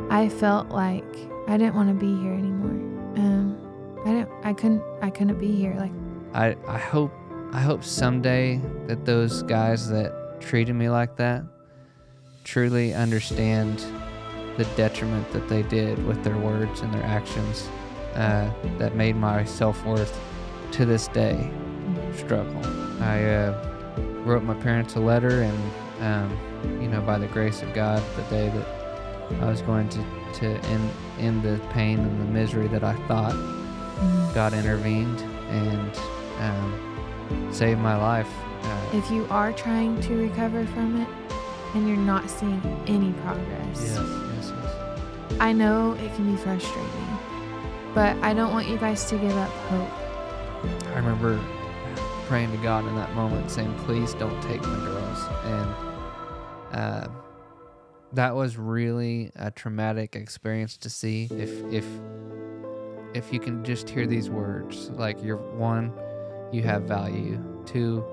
I felt like I didn't want to be here anymore. I couldn't be here. Like, I hope someday that those guys that treated me like that truly understand the detriment that they did with their words and their actions, that made my self-worth to this day struggle. I wrote my parents a letter, and by the grace of God, the day that I was going to end the pain and the misery that I thought, God intervened and saved my life. If you are trying to recover from it and you're not seeing any progress, yes. I know it can be frustrating, but I don't want you guys to give up hope. I remember praying to God in that moment, saying, "Please don't take my girls." And that was really a traumatic experience to see. If you can just hear these words, like, you're one, you have value. Two,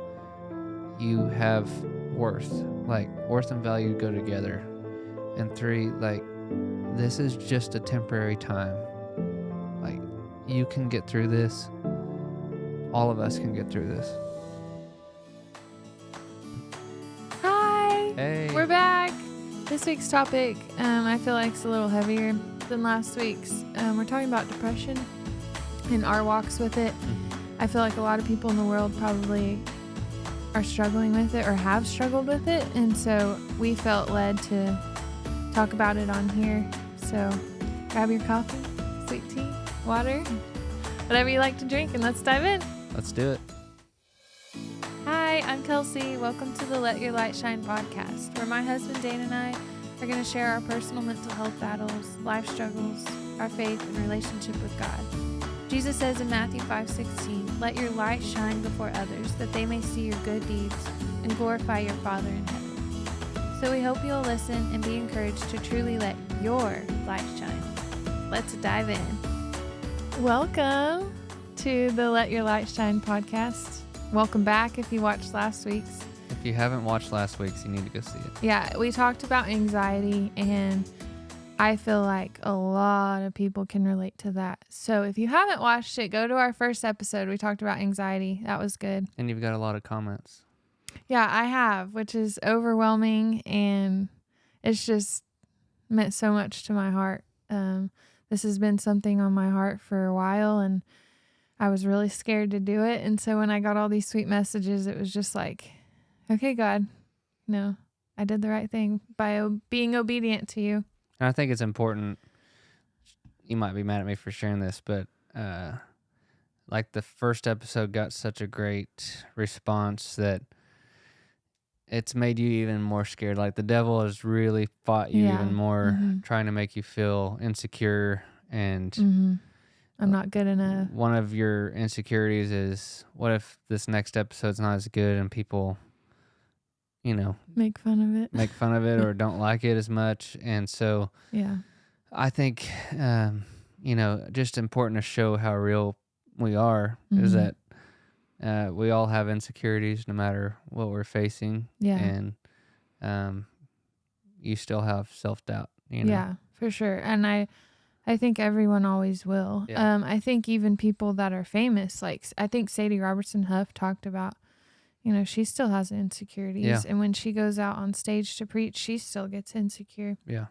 you have worth. Like, worth and value go together. And three, like, this is just a temporary time. Like, you can get through this. All of us can get through this. Hi! Hey! We're back! This week's topic, I feel like it's a little heavier than last week's. We're talking about depression and our walks with it. I feel like a lot of people in the world probably are struggling with it or have struggled with it, and so we felt led to talk about it on here. So grab your coffee, sweet tea, water, whatever you like to drink, and let's dive in. Let's do it. Hi, I'm Kelsey. Welcome to the Let Your Light Shine podcast, where my husband Dane and I are going to share our personal mental health battles, life struggles, our faith, and relationship with God. Jesus says in Matthew 5:16, "Let your light shine before others, that they may see your good deeds and glorify your Father in heaven." So we hope you'll listen and be encouraged to truly let your light shine. Let's dive in. Welcome to the Let Your Light Shine podcast. Welcome back if you watched last week's. If you haven't watched last week's, you need to go see it. Yeah, we talked about anxiety, and I feel like a lot of people can relate to that. So if you haven't watched it, go to our first episode. We talked about anxiety. That was good. And you've got a lot of comments. Yeah, I have, which is overwhelming, and it's just meant so much to my heart. This has been something on my heart for a while, and I was really scared to do it. And so when I got all these sweet messages, it was just like, okay, God, no, I did the right thing by being obedient to you. And I think it's important. You might be mad at me for sharing this, but like, the first episode got such a great response that it's made you even more scared. Like, the devil has really fought you even more, trying to make you feel insecure. And I'm not good enough. One of your insecurities is, what if this next episode's not as good and people, make fun of it or don't like it as much. And so yeah, I think, just important to show how real we are, is that we all have insecurities no matter what we're facing. Yeah. And you still have self-doubt, Yeah, for sure. And I think everyone always will. Yeah. I think even people that are famous, like I think Sadie Robertson Huff talked about, she still has insecurities. Yeah. And when she goes out on stage to preach, she still gets insecure. Yeah.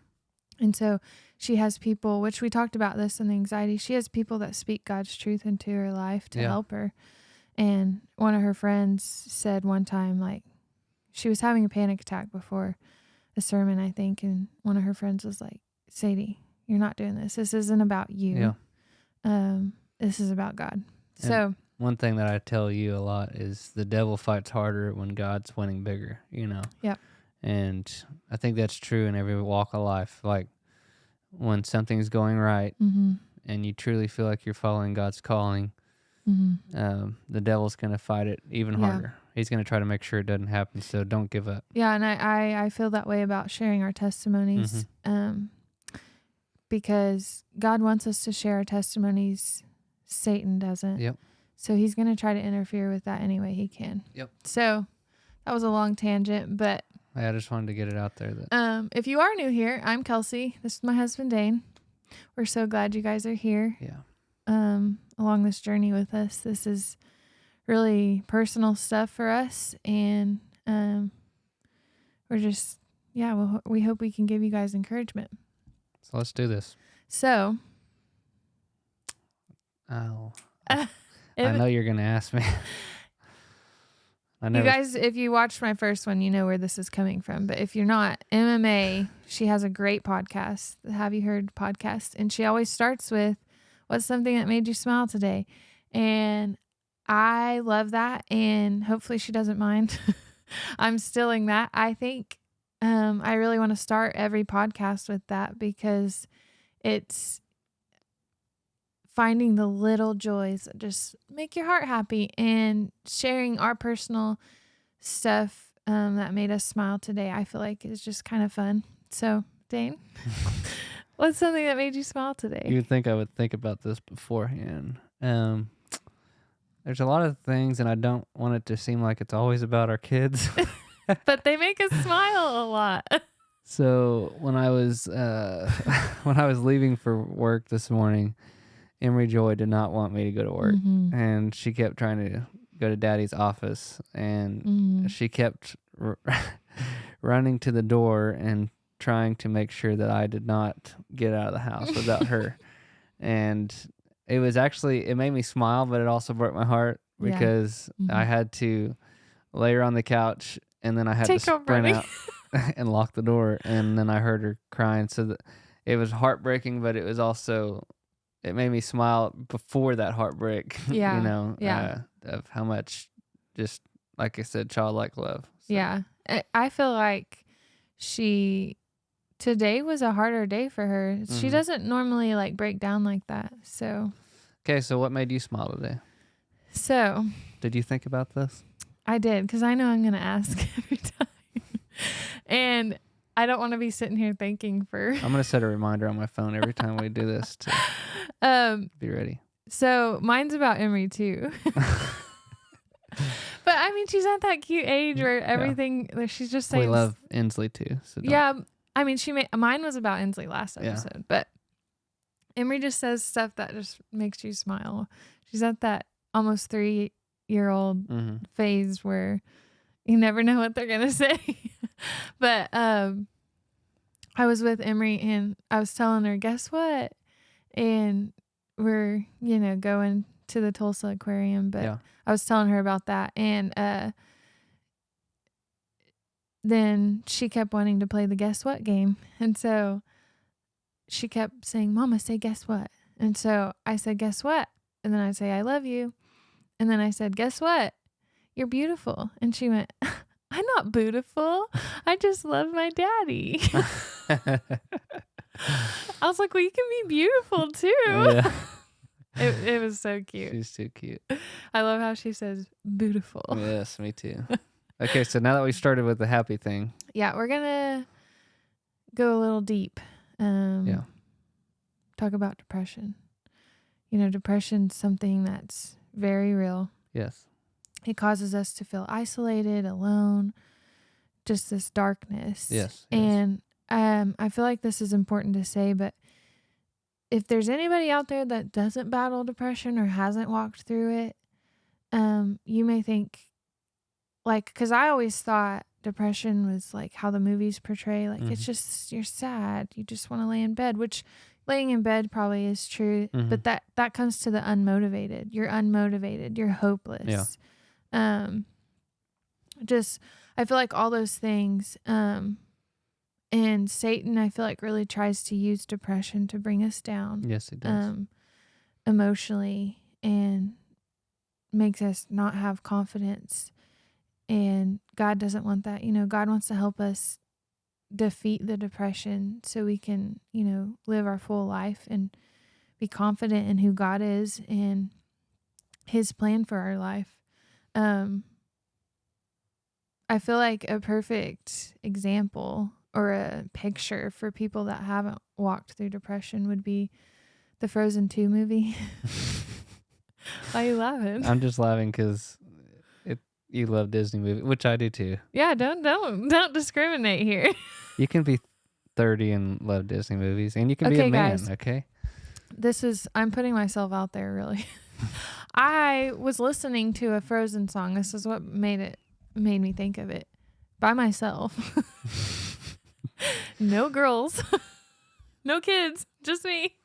And so she has people, which we talked about this in the anxiety, she has people that speak God's truth into her life to help her. And one of her friends said one time, like, she was having a panic attack before a sermon, I think. And one of her friends was like, "Sadie, you're not doing this. This isn't about you. This is about God." And so one thing that I tell you a lot is the devil fights harder when God's winning bigger, Yep. And I think that's true in every walk of life. Like, when something's going right and you truly feel like you're following God's calling, the devil's going to fight it even harder. He's going to try to make sure it doesn't happen. So don't give up. Yeah. And I feel that way about sharing our testimonies. Because God wants us to share our testimonies. Satan doesn't. Yep. So he's going to try to interfere with that any way he can. Yep. So that was a long tangent, but I just wanted to get it out there. That If you are new here, I'm Kelsey. This is my husband, Dane. We're so glad you guys are here. Yeah. Along this journey with us. This is really personal stuff for us, and we're just, we hope we can give you guys encouragement. So let's do this. So, I know you're going to ask me. You guys, if you watched my first one, you know where this is coming from. But if you're not, MMA, she has a great podcast, the Have You Heard podcast. And she always starts with, what's something that made you smile today? And I love that. And hopefully she doesn't mind. I'm stealing that. I think I really want to start every podcast with that, because it's finding the little joys that just make your heart happy, and sharing our personal stuff that made us smile today, I feel like is just kind of fun. So, Dane, what's something that made you smile today? You would think I would think about this beforehand. There's a lot of things, and I don't want it to seem like it's always about our kids. But they make us smile a lot. So when I was leaving for work this morning, Emery Joy did not want me to go to work, and she kept trying to go to Daddy's office, and she kept running to the door and trying to make sure that I did not get out of the house without her. And it made me smile, but it also broke my heart, because I had to lay her on the couch, and then I had to sprint out and lock the door, and then I heard her crying. So it was heartbreaking, but it was also, it made me smile before that heartbreak, of how much, just like I said, childlike love. So. Yeah. I feel like today was a harder day for her. She doesn't normally like break down like that. So. Okay. So what made you smile today? So. Did you think about this? I did, because I know I'm going to ask every time. And I don't want to be sitting here thinking for... I'm going to set a reminder on my phone every time we do this to be ready. So mine's about Emery too. But I mean, she's at that cute age where everything, she's just saying... We love Inslee too. So yeah. I mean, mine was about Inslee last episode, but Emery just says stuff that just makes you smile. She's at that almost 3-year-old phase where you never know what they're going to say. But I was with Emery, and I was telling her, guess what? And we're, going to the Tulsa Aquarium, but I was telling her about that. And then she kept wanting to play the guess what game. And so she kept saying, Mama, say guess what? And so I said, guess what? And then I say, I love you. And then I said, guess what? You're beautiful. And she went, I'm not beautiful. I just love my daddy. I was like, well, you can be beautiful too. Yeah. It was so cute. She's too cute. I love how she says beautiful. Yes, me too. Okay, so now that we started with the happy thing. Yeah, we're going to go a little deep. Talk about depression. Depression's something that's very real. Yes. It causes us to feel isolated, alone, just this darkness. Yes. And I feel like this is important to say, but if there's anybody out there that doesn't battle depression or hasn't walked through it, you may think, because I always thought depression was like how the movies portray, it's just, you're sad, you just want to lay in bed, which laying in bed probably is true, but that comes to the unmotivated. You're unmotivated, you're hopeless. Yeah. I feel like all those things, and Satan, I feel like, really tries to use depression to bring us down. Yes, it does. Emotionally, and makes us not have confidence. And God doesn't want that. God wants to help us defeat the depression so we can, live our full life and be confident in who God is and his plan for our life. I feel like a perfect example or a picture for people that haven't walked through depression would be the Frozen 2 movie. Why are you laughing? I'm just laughing because you love Disney movies, which I do too. Yeah, don't discriminate here. You can be 30 and love Disney movies, and you can be Okay, a man, guys. okay? I'm putting myself out there, really. I was listening to a Frozen song. This is what made me think of it. By myself. No girls. No kids. Just me.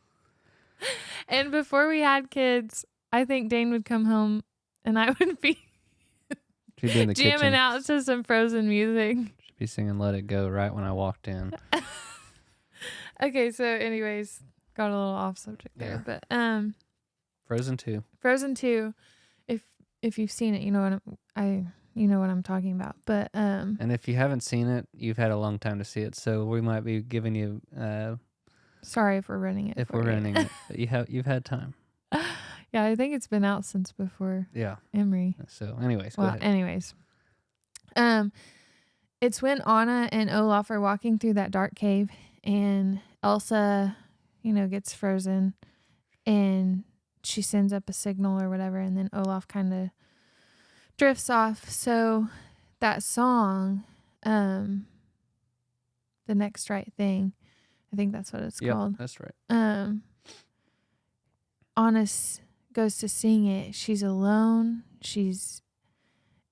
And before we had kids, I think Dane would come home and I would be Should be in the jamming kitchen. out to some Frozen music. Should be singing "Let It Go" right when I walked in. Okay, so anyways, got a little off subject there, but Frozen 2. Frozen 2, if you've seen it, you know what I'm talking about. But And if you haven't seen it, you've had a long time to see it, so we might be giving you sorry if we're running it. if we're running it, but you've had time. Yeah, I think it's been out since before Emery. So, anyways, go ahead. Anyways, it's when Anna and Olaf are walking through that dark cave, and Elsa, gets frozen, and she sends up a signal or whatever, and then Olaf kind of drifts off. So that song, The Next Right Thing, I think that's what it's called. That's right. Anna goes to sing it. She's alone. She's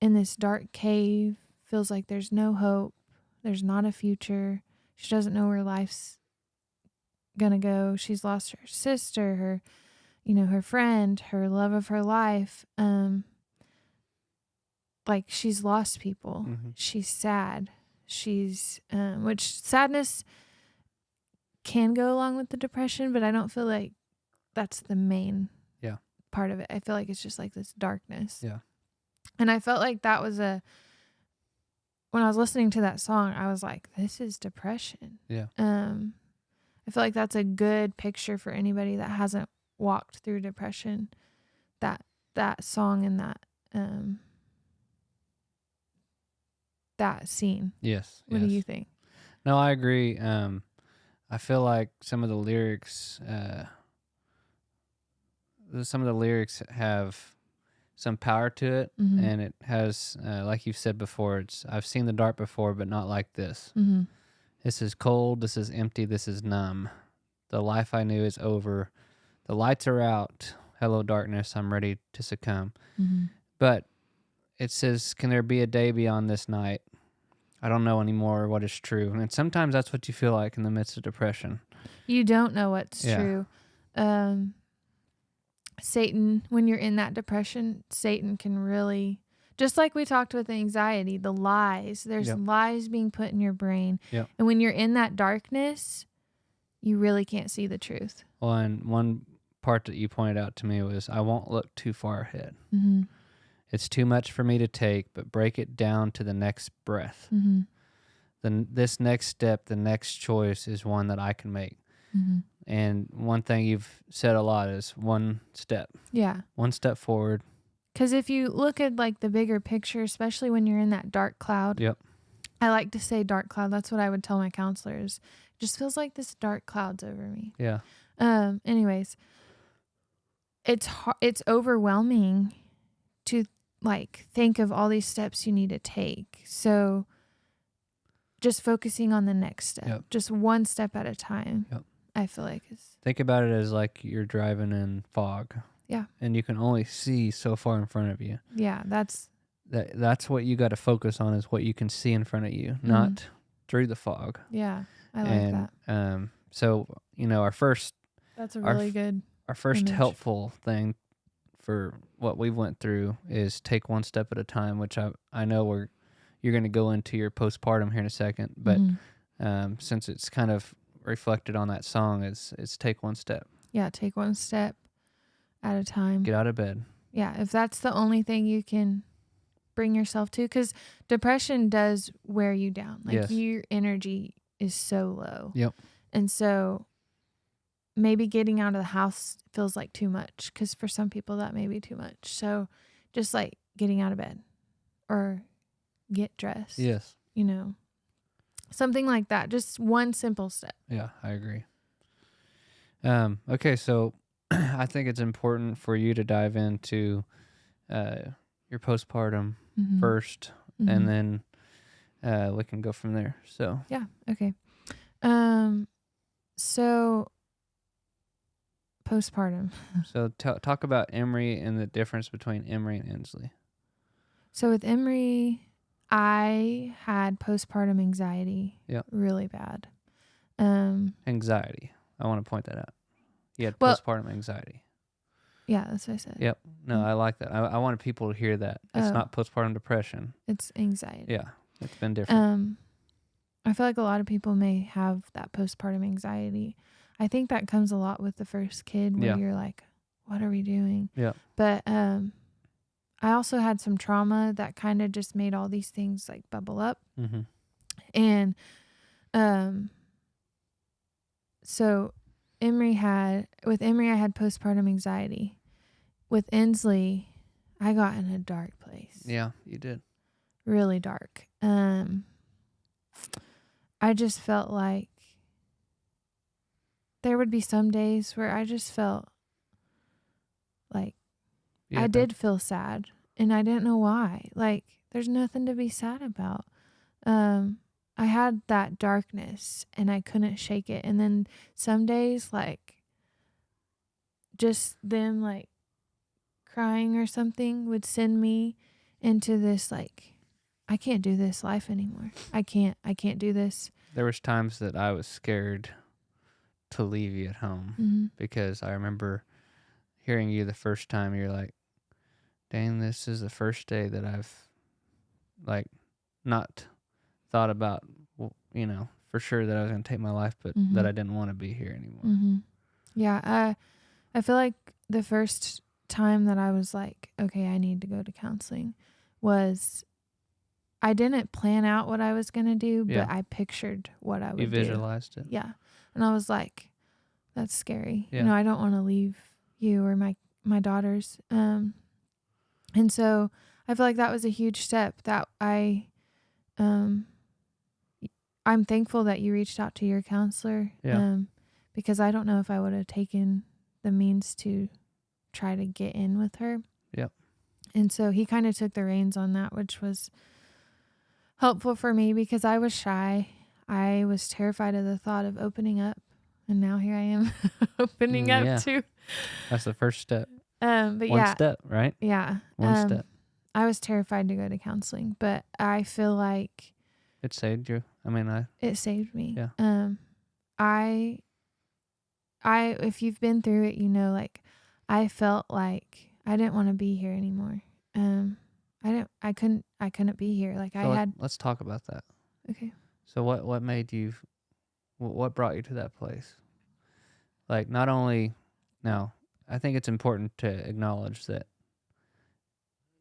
in this dark cave. Feels like there's no hope. There's not a future. She doesn't know where life's gonna go. She's lost her sister, her friend, her love of her life. Like she's lost people. Mm-hmm. She's sad. She's which sadness can go along with the depression, but I don't feel like that's the main part of it. I feel like it's just like this darkness. Yeah. And I felt like that was when I was listening to that song, I was like, this is depression. Yeah. I feel like that's a good picture for anybody that hasn't walked through depression. That song and that scene. Yes. What do you think? No, I agree. I feel like some of the lyrics have some power to it, Mm-hmm. and it has, like you've said before, I've seen the dark before, but not like this. Mm-hmm. This is cold, this is empty, this is numb. The life I knew is over. The lights are out. Hello, darkness, I'm ready to succumb. Mm-hmm. But it says, can there be a day beyond this night? I don't know anymore what is true. And sometimes that's what you feel like in the midst of depression. You don't know what's true. Satan, when you're in that depression, Satan can really, just like we talked with anxiety, the lies, there's lies being put in your brain. Yep. And when you're in that darkness, you really can't see the truth. Well, and one part that you pointed out to me was, I won't look too far ahead. Mm-hmm. It's too much for me to take, but break it down to the next breath. Mm-hmm. This next step, the next choice is one that I can make. Mm-hmm. And one thing you've said a lot is one step. Yeah. One step forward. Because if you look at like the bigger picture, especially when you're in that dark cloud. Yep. I like to say dark cloud. That's what I would tell my counselors. It just feels like this dark cloud's over me. Yeah. Anyways, it's overwhelming to like think of all these steps you need to take. So just focusing on the next step, just one step at a time. Yep. I feel like is. Think about it as like you're driving in fog. Yeah. And you can only see so far in front of you. Yeah, that's what you got to focus on, is what you can see in front of you, not through the fog. Yeah, I like that. So, our first that's a really good our first image. Helpful thing for what we went through is take one step at a time, which I know you're going to go into your postpartum here in a second, but since it's kind of reflected on that song, it's take one step. Yeah, take one step at a time. Get out of bed. Yeah, if that's the only thing you can bring yourself to, because depression does wear you down. Like your energy is so low. Yep. And so maybe getting out of the house feels like too much, because for some people that may be too much. So just like getting out of bed or get dressed. Yes. Something like that. Just one simple step. Yeah, I agree. Okay, so I think it's important for you to dive into your postpartum first, and then we can go from there. So yeah, okay. So postpartum. So talk about Emery and the difference between Emery and Inslee. So with Emery, I had postpartum anxiety. Yep. Really bad. Anxiety. I want to point that out. You had Well, postpartum anxiety. Yeah, that's what I said. Yep. No, I like that. I wanted people to hear that. It's not postpartum depression. It's anxiety. Yeah, it's been different. I feel like a lot of people may have that postpartum anxiety. I think that comes a lot with the first kid where you're like, what are we doing? Yeah. But I also had some trauma that kind of just made all these things like bubble up. Mm-hmm. And so Emery I had postpartum anxiety. With Inslee, I got in a dark place. Yeah, you did. Really dark. I just felt like there would be some days where I just felt like I did feel sad, and I didn't know why. Like, there's nothing to be sad about. I had that darkness, and I couldn't shake it. And then some days, like, just them, like, crying or something would send me into this, like, I can't do this life anymore. I can't do this. There was times that I was scared to leave you at home because I remember hearing you the first time. You're like, dang, this is the first day that I've like not thought about, for sure that I was going to take my life, but that I didn't want to be here anymore. Yeah. I feel like the first time that I was like, okay, I need to go to counseling was I didn't plan out what I was going to do, but I pictured what I would do. You visualized it. Yeah. And I was like, that's scary. Yeah. I don't want to leave you or my daughters. And so I feel like that was a huge step that I'm thankful that you reached out to your counselor. Yeah. Because I don't know if I would have taken the means to try to get in with her. Yep. And so he kind of took the reins on that, which was helpful for me because I was shy. I was terrified of the thought of opening up. And now here I am opening up too. That's the first step. But One step, right? Yeah. One step. I was terrified to go to counseling, but I feel like it saved you. It saved me. Yeah. If you've been through it, like I felt like I didn't want to be here anymore. I couldn't be here. Like let's talk about that. Okay. So what made you, what brought you to that place? Like not only, now I think it's important to acknowledge that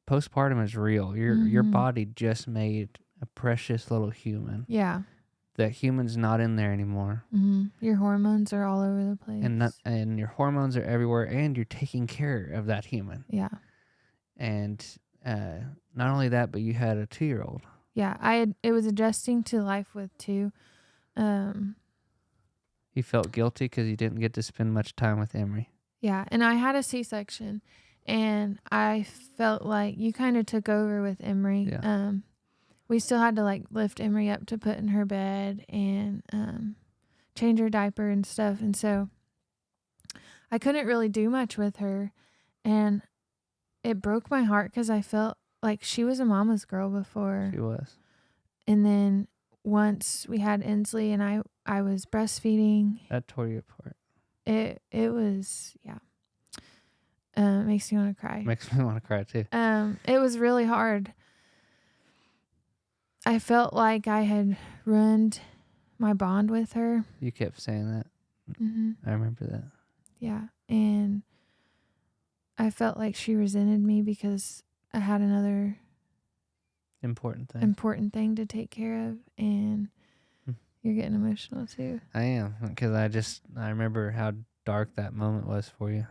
postpartum is real. Your body just made a precious little human. Yeah. That human's not in there anymore. Your hormones are all over the place. And your hormones are everywhere, and you're taking care of that human. Yeah. And not only that, but you had a 2-year-old. Yeah, it was adjusting to life with 2. You felt guilty because you didn't get to spend much time with Emery. Yeah, and I had a C-section, and I felt like you kind of took over with Emery. Yeah. We still had to like lift Emery up to put in her bed and change her diaper and stuff, and so I couldn't really do much with her, and it broke my heart because I felt like she was a mama's girl before. She was. And then once we had Inslee and I was breastfeeding. That tore you apart. It was, yeah. Makes me want to cry. Makes me want to cry too. It was really hard. I felt like I had ruined my bond with her. You kept saying that. I remember that. Yeah. And I felt like she resented me because I had another important thing to take care of, and you're getting emotional too. I am, because I remember how dark that moment was for you.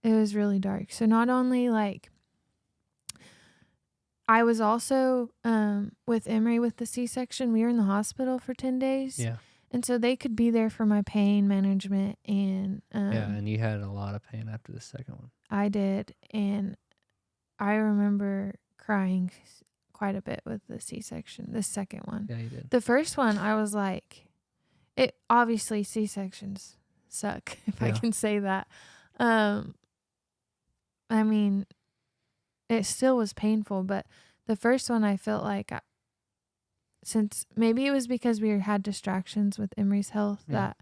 It was really dark. So not only like I was also with Emery with the C-section, we were in the hospital for 10 days. Yeah. And so they could be there for my pain management, and and you had a lot of pain after the second one. I did, and I remember crying quite a bit with the C-section, the second one. Yeah, you did. The first one, I was like, it obviously C-sections suck, if I Yeah. can say that. I mean, it still was painful, but the first one I felt like, since maybe it was because we had distractions with Emery's health Yeah. that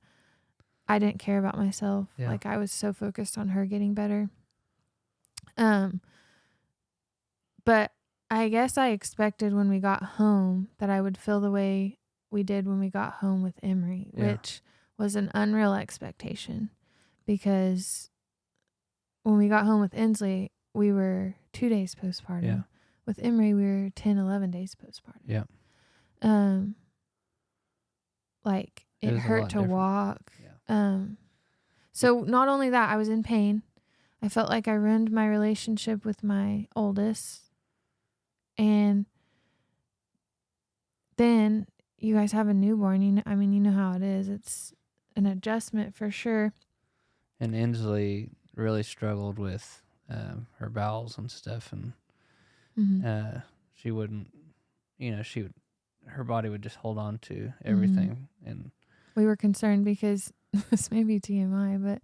I didn't care about myself. Yeah. Like I was so focused on her getting better. But I guess I expected when we got home that I would feel the way we did when we got home with Emery, Yeah. which was an unreal expectation, because when we got home with Inslee, we were 2 days postpartum. Yeah. With Emery, we were 10, 11 days postpartum. Yeah. Like It it was a hurt lot to different. walk. Yeah. So not only that, I was in pain. I felt like I ruined my relationship with my oldest. And then you guys have a newborn. You know how it is. It's an adjustment for sure. And Inslee really struggled with her bowels and stuff, and she wouldn't, her body would just hold on to everything. And we were concerned because this may be TMI, but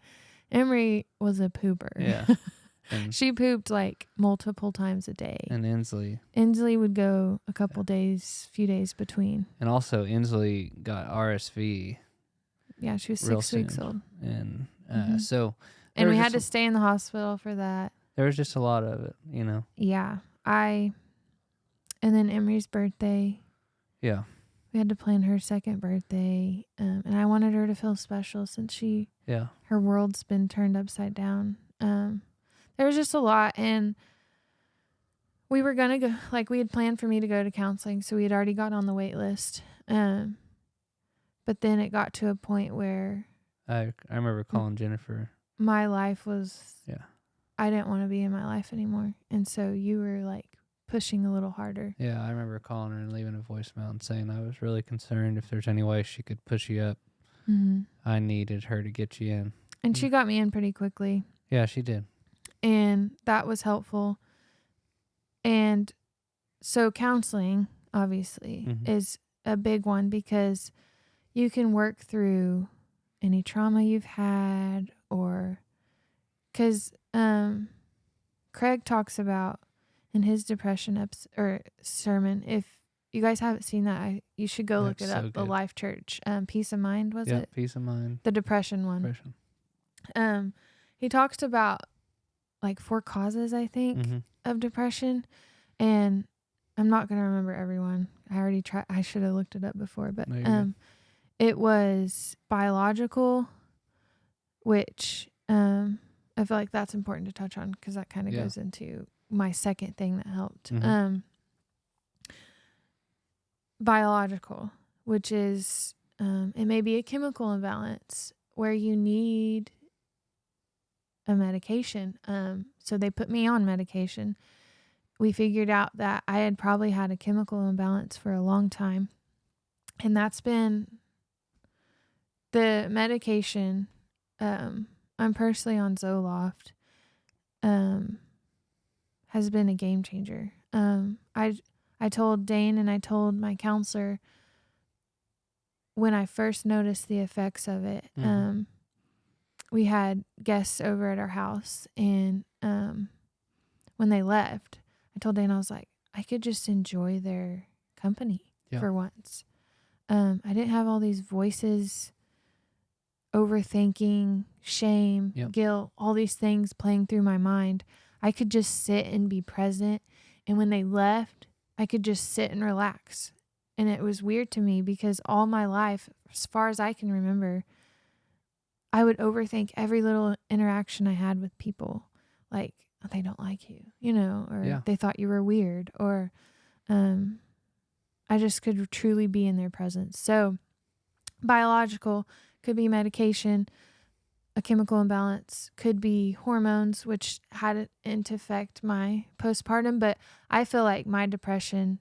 Emery was a pooper. Yeah. And she pooped like multiple times a day. And Inslee would go a couple few days between. And also Inslee got RSV. Yeah, she was 6 weeks old. And so... And we had to stay in the hospital for that. There was just a lot of it, Yeah. And then Emery's birthday. Yeah. We had to plan her second birthday. And I wanted her to feel special since her world's been turned upside down. There was just a lot. And we were going to go, like we had planned for me to go to counseling. So we had already got on the wait list. But then it got to a point where I remember calling Jennifer. My life was... Yeah. I didn't want to be in my life anymore. And so you were like pushing a little harder. Yeah, I remember calling her and leaving a voicemail and saying I was really concerned if there's any way she could push you up. I needed her to get you in. And she got me in pretty quickly. Yeah, she did. And that was helpful. And so counseling, obviously, is a big one, because you can work through any trauma you've had, or because Craig talks about in his depression sermon. If you guys haven't seen that, you should go look it up. The Life Church, Peace of Mind, was it? Peace of Mind. The depression one. He talks about like 4 causes, I think, of depression, and I'm not gonna remember everyone. I already tried. I should have looked it up before, but it was biological, which I feel like that's important to touch on, because that kind of goes into my second thing that helped. Biological, which is it may be a chemical imbalance where you need a medication. So they put me on medication. We figured out that I had probably had a chemical imbalance for a long time. And that's been the medication. I'm personally on Zoloft. Has been a game changer. I told Dane and I told my counselor when I first noticed the effects of it. We had guests over at our house, and when they left, I told Dane, I was like, I could just enjoy their company for once. I didn't have all these voices, overthinking, shame, guilt, all these things playing through my mind. I could just sit and be present. And when they left, I could just sit and relax. And it was weird to me, because all my life, as far as I can remember, I would overthink every little interaction I had with people. Like, oh, they don't like you, or they thought you were weird, or I just could truly be in their presence. So biological could be medication, a chemical imbalance, could be hormones, which had it into effect my postpartum. But I feel like my depression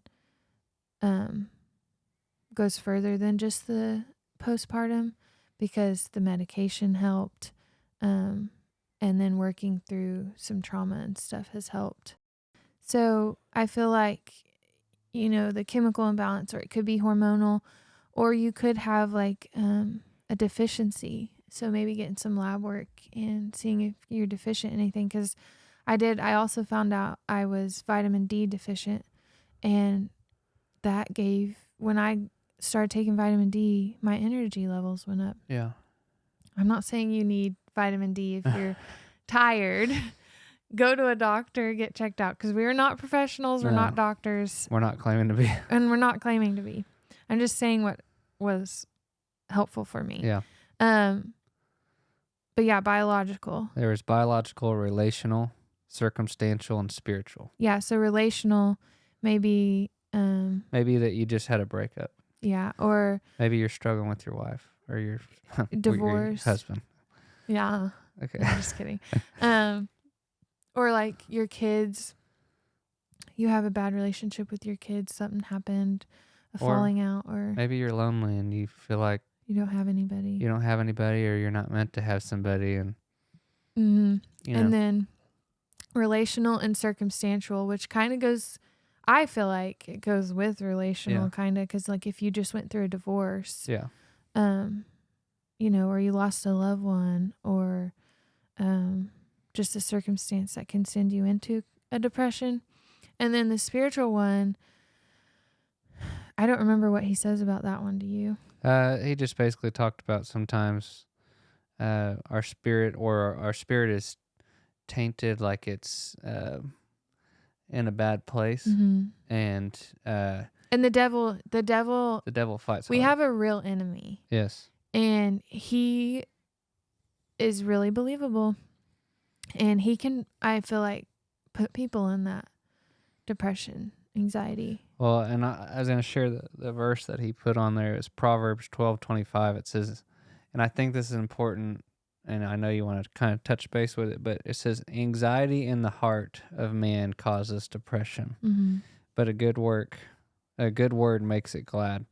goes further than just the postpartum, because the medication helped, and then working through some trauma and stuff has helped. So I feel like, the chemical imbalance, or it could be hormonal, or you could have like a deficiency. So maybe getting some lab work and seeing if you're deficient in anything. Because I also found out I was vitamin D deficient, and that when I started taking vitamin D, my energy levels went up. Yeah. I'm not saying you need vitamin D if you're tired. Go to a doctor, get checked out, because we are not professionals. We're No. not doctors. We're not claiming to be. And we're not claiming to be. I'm just saying what was helpful for me. Yeah. But yeah, biological. There was biological, relational, circumstantial, and spiritual. Yeah, so relational, maybe. Maybe that you just had a breakup. Yeah, or maybe you're struggling with your wife or your divorce, your husband. Yeah. Okay. No, I'm just kidding. Or like your kids. You have a bad relationship with your kids. Something happened, a falling out, or maybe you're lonely and you feel like you don't have anybody. You don't have anybody, or you're not meant to have somebody, and and then relational and circumstantial, which kind of goes. I feel like it goes with relational, kind of, because like if you just went through a divorce, or you lost a loved one, or just a circumstance that can send you into a depression. And then the spiritual one, I don't remember what he says about that one. Do you? He just basically talked about sometimes our spirit is tainted, like it's in a bad place, and the devil fights. We hard. have a real enemy. Yes, and he is really believable, and he can, I feel like, put people in that depression, anxiety. Well, and I was going to share the verse that he put on there. It's Proverbs 12:25. It says, and I think this is important, and I know you want to kind of touch base with it, but it says, anxiety in the heart of man causes depression, but a good word makes it glad.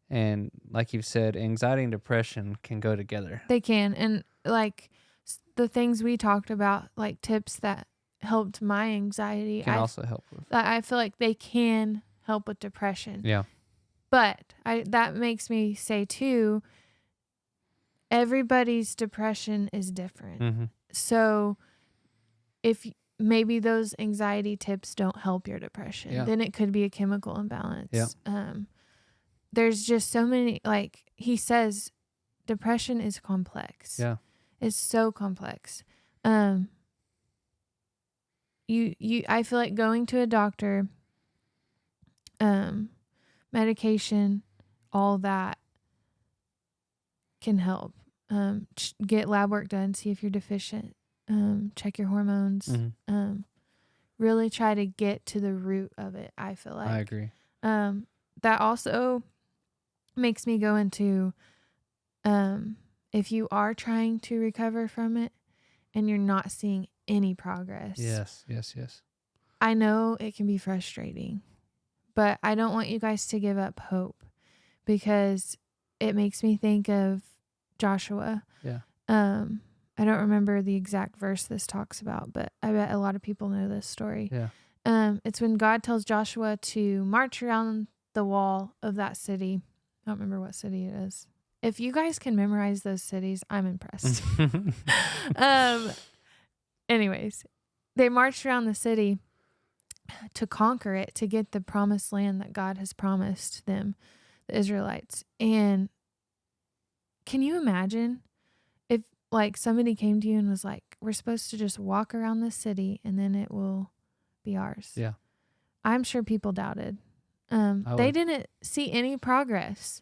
And like you've said, anxiety and depression can go together. They can. And like the things we talked about, like tips that helped my anxiety, can also help with. I feel like they can help with depression. Yeah. But that makes me say too, everybody's depression is different. So if maybe those anxiety tips don't help your depression, then it could be a chemical imbalance. Yeah. There's just so many, like he says, depression is complex. Yeah. It's so complex. I feel like going to a doctor, medication, all that can help. Get lab work done, see if you're deficient, check your hormones, really try to get to the root of it. I feel like I agree. That also makes me go into, if you are trying to recover from it and you're not seeing any progress. Yes. I know it can be frustrating, but I don't want you guys to give up hope, because it makes me think of Joshua. Yeah. I don't remember the exact verse this talks about, but I bet a lot of people know this story. Yeah. It's when God tells Joshua to march around the wall of that city. I don't remember what city it is. If you guys can memorize those cities, I'm impressed. Anyways, they marched around the city to conquer it, to get the promised land that God has promised them, the Israelites. And can you imagine if like somebody came to you and was like, we're supposed to just walk around this city and then it will be ours? Yeah. I'm sure people doubted. They didn't see any progress,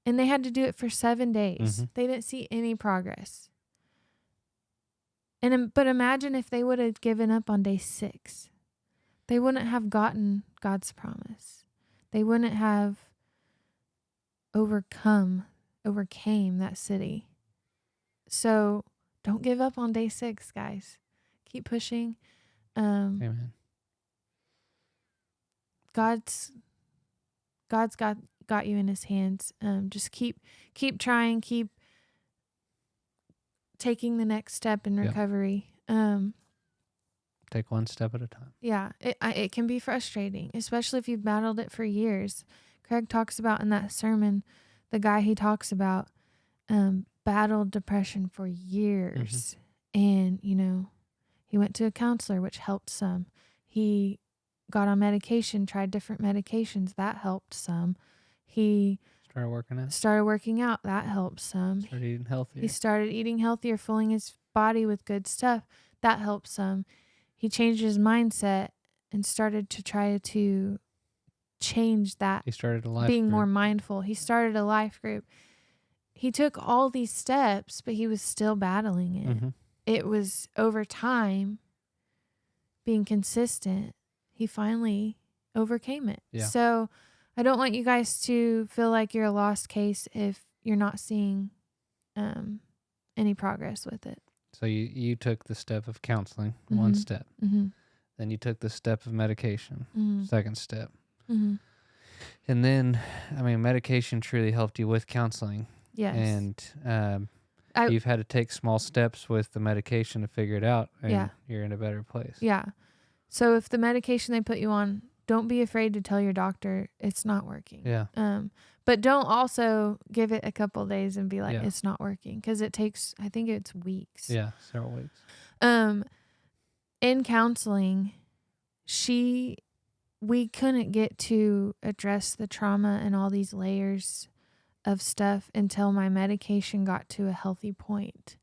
and they had to do it for 7 days. They didn't see any progress. But imagine if they would have given up on day 6. They wouldn't have gotten God's promise. They wouldn't have overcame that city. So don't give up on day 6, guys. Keep pushing. Amen. God's got you in his hands. Just keep trying, keep taking the next step in recovery. Take one step at a time. Yeah, it can be frustrating, especially if you've battled it for years. Craig talks about in that sermon, the guy he talks about battled depression for years. And, he went to a counselor, which helped some. He got on medication, tried different medications. That helped some. He started working out. That helped some. Started eating healthier. He started eating healthier, filling his body with good stuff. That helped some. He changed his mindset and started to try to change that. He started a life being group. more mindful. He started a life group. He took all these steps, but he was still battling it. It was over time, being consistent, he finally overcame it. Yeah. So I don't want you guys to feel like you're a lost case if you're not seeing any progress with it. So you took the step of counseling, one step. Then you took the step of medication, second step. And then, medication truly helped you with counseling. Yes. And you've had to take small steps with the medication to figure it out, and you're in a better place. Yeah. So if the medication they put you on, don't be afraid to tell your doctor it's not working. Yeah. But don't also give it a couple of days and be like, it's not working. Because it takes, I think it's weeks. Yeah, several weeks. In counseling, we couldn't get to address the trauma and all these layers of stuff until my medication got to a healthy point.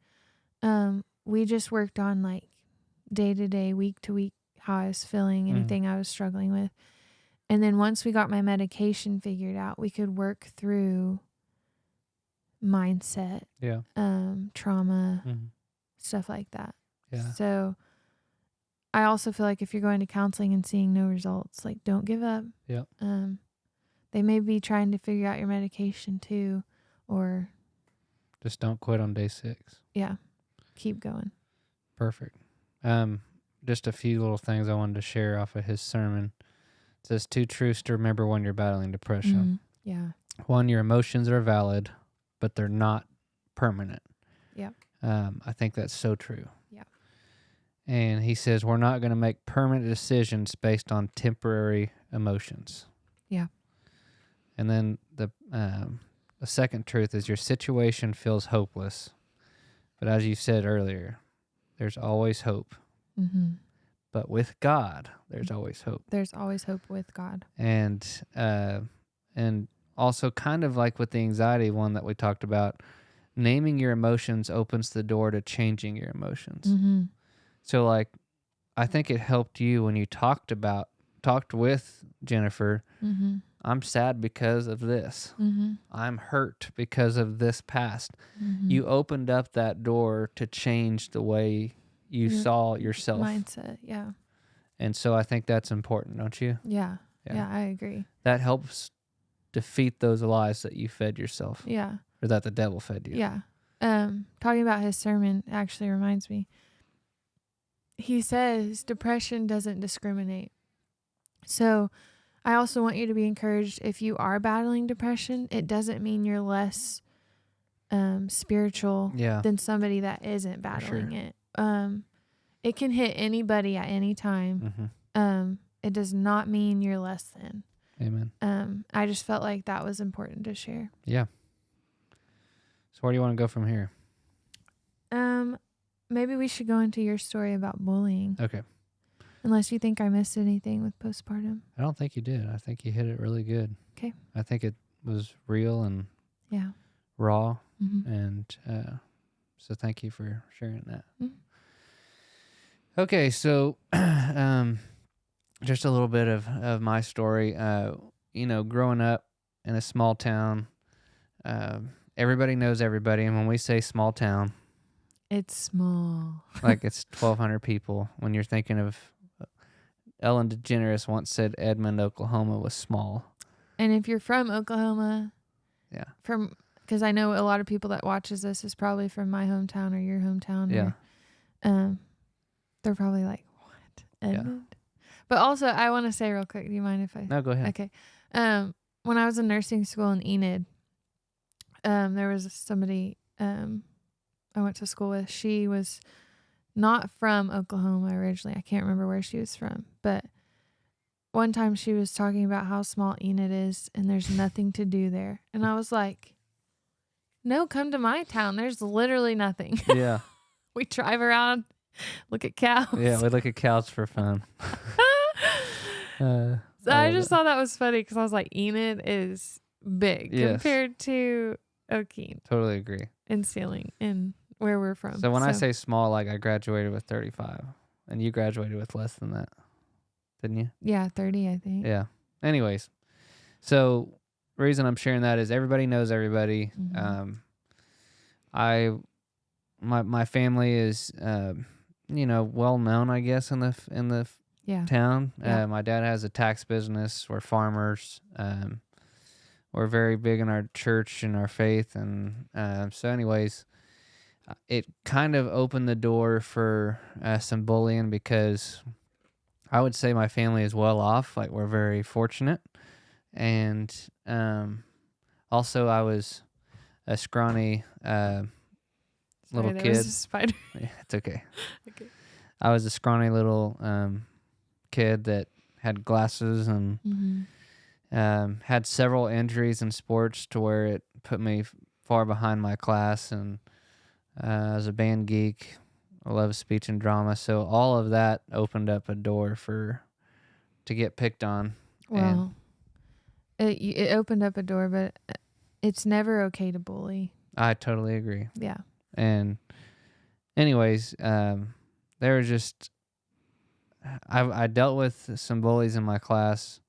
We just worked on like day to day, week to week, how I was feeling, anything I was struggling with. And then once we got my medication figured out, we could work through mindset, trauma, stuff like that. Yeah. So I also feel like if you're going to counseling and seeing no results, like don't give up. Yeah. They may be trying to figure out your medication too, or just don't quit on day 6. Yeah. Keep going. Perfect. Just a few little things I wanted to share off of his sermon. It says 2 truths to remember when you're battling depression. Yeah. 1, your emotions are valid, but they're not permanent. Yeah. I think that's so true. Yeah. And he says we're not going to make permanent decisions based on temporary emotions. Yeah. And then the second truth is your situation feels hopeless. But as you said earlier, there's always hope. But with God, there's always hope. There's always hope with God. And also kind of like with the anxiety one that we talked about, naming your emotions opens the door to changing your emotions. So like, I think it helped you when you talked with Jennifer. I'm sad because of this. I'm hurt because of this past. You opened up that door to change the way you saw yourself. Mindset, yeah. And so I think that's important, don't you? Yeah, I agree. That helps defeat those lies that you fed yourself. Yeah. Or that the devil fed you. Yeah. Talking about his sermon actually reminds me. He says depression doesn't discriminate. So I also want you to be encouraged if you are battling depression, it doesn't mean you're less spiritual than somebody that isn't battling it. It can hit anybody at any time. It does not mean you're less than. Amen. I just felt like that was important to share. Yeah. So where do you want to go from here? Maybe we should go into your story about bullying. Okay. Unless you think I missed anything with postpartum. I don't think you did. I think you hit it really good. Okay. I think it was real and raw. And so thank you for sharing that. Okay, so just a little bit of my story. Growing up in a small town, everybody knows everybody. And when we say small town, it's small. Like it's 1,200 people. When you're thinking of Ellen DeGeneres once said Edmond, Oklahoma was small. And if you're from Oklahoma, because I know a lot of people that watches this is probably from my hometown or your hometown. Yeah. They're probably like, what? Edmond? Yeah. But also, I want to say real quick, do you mind if I? No, go ahead. Okay. When I was in nursing school in Enid, there was somebody I went to school with. She was not from Oklahoma originally. I can't remember where she was from, but one time she was talking about how small Enid is and there's nothing to do there. And I was like, no, come to my town. There's literally nothing. Yeah. We drive around, look at cows. Yeah, we look at cows for fun. So I just thought that was funny because I was like, Enid is big compared to O'Keene. Totally agree. And Sealing and where we're from. So when I say small, like I graduated with 35 and you graduated with less than that, didn't you? Yeah, 30, I think. Yeah. Anyways, so the reason I'm sharing that is everybody knows everybody. Mm-hmm. My family is, well known, I guess, in the town. Yeah. My dad has a tax business. We're farmers. We're very big in our church and our faith, and so anyways, it kind of opened the door for some bullying because I would say my family is well off. Like, we're very fortunate, and also I was a scrawny little there kid. Was a spider. Yeah, it's okay. Okay. I was a scrawny little kid that had glasses and had several injuries in sports to where it put me far behind my class. And I was a band geek. I love speech and drama. So all of that opened up a door to get picked on. Well, it opened up a door, but it's never okay to bully. I totally agree. Yeah. And anyways, there was just, I dealt with some bullies in my class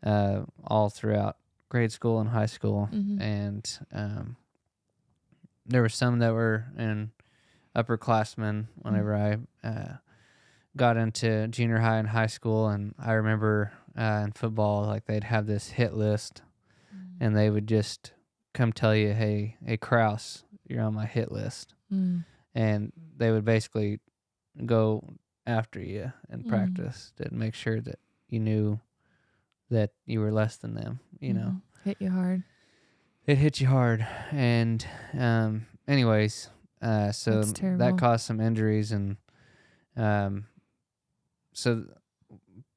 all throughout grade school and high school. And there were some that were in upperclassmen whenever I got into junior high and high school. And I remember in football, like, they'd have this hit list and they would just come tell you, hey Kraus, you're on my hit list. And they would basically go after you in practice to make sure that you knew that you were less than them, you know. Hit you hard. It hit you hard. And anyways, so that caused some injuries. And so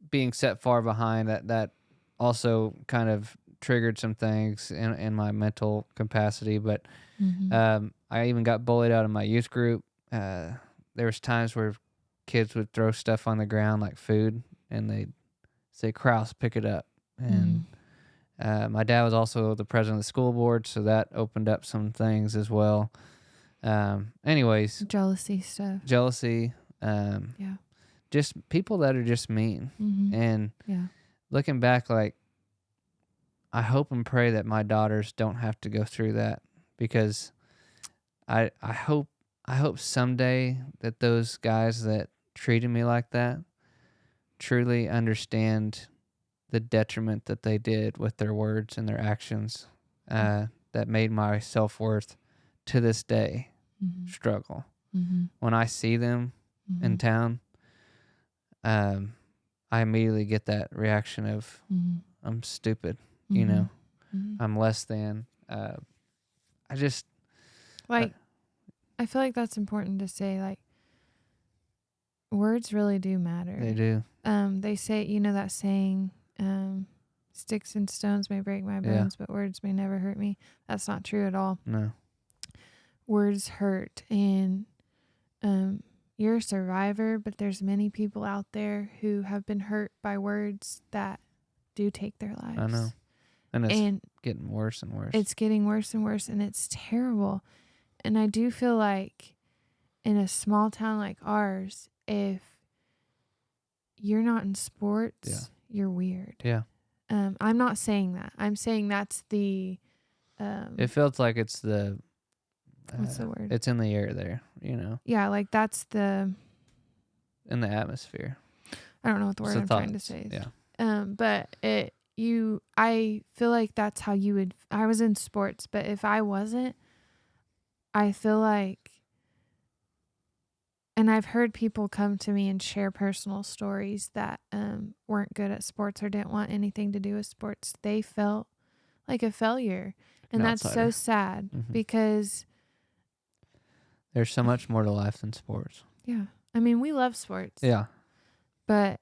being set far behind, that also kind of triggered some things in my mental capacity. But I even got bullied out of my youth group. There was times where kids would throw stuff on the ground like food, and they'd say, Kraus, pick it up. And my dad was also the president of the school board, so that opened up some things as well. Anyways. Jealousy stuff. Just people that are just mean. And looking back, like, I hope and pray that my daughters don't have to go through that, because I hope someday that those guys that treated me like that truly understand the detriment that they did with their words and their actions that made my self-worth to this day struggle. When I see them in town, I immediately get that reaction of I'm stupid, you know, I'm less than. I just I feel like that's important to say. Like, words really do matter. They do. They say, you know, that saying, sticks and stones may break my bones, but words may never hurt me. That's not true at all. No. Words hurt, and you're a survivor, but there's many people out there who have been hurt by words that do take their lives. I know. And it's getting worse and worse. It's getting worse and worse, and it's terrible. And I do feel like in a small town like ours, if you're not in sports, you're weird. Yeah. I'm not saying that. I'm saying that's the... it feels like it's the... what's the word? It's in the air there, you know? Yeah, like that's the... In the atmosphere. I don't know what the word I'm trying to say is. Yeah. But I feel like that's how you would... I was in sports, but if I wasn't, I feel like... And I've heard people come to me and share personal stories that weren't good at sports or didn't want anything to do with sports. They felt like a failure. And that's so sad because... There's so much more to life than sports. Yeah. I mean, we love sports. Yeah. But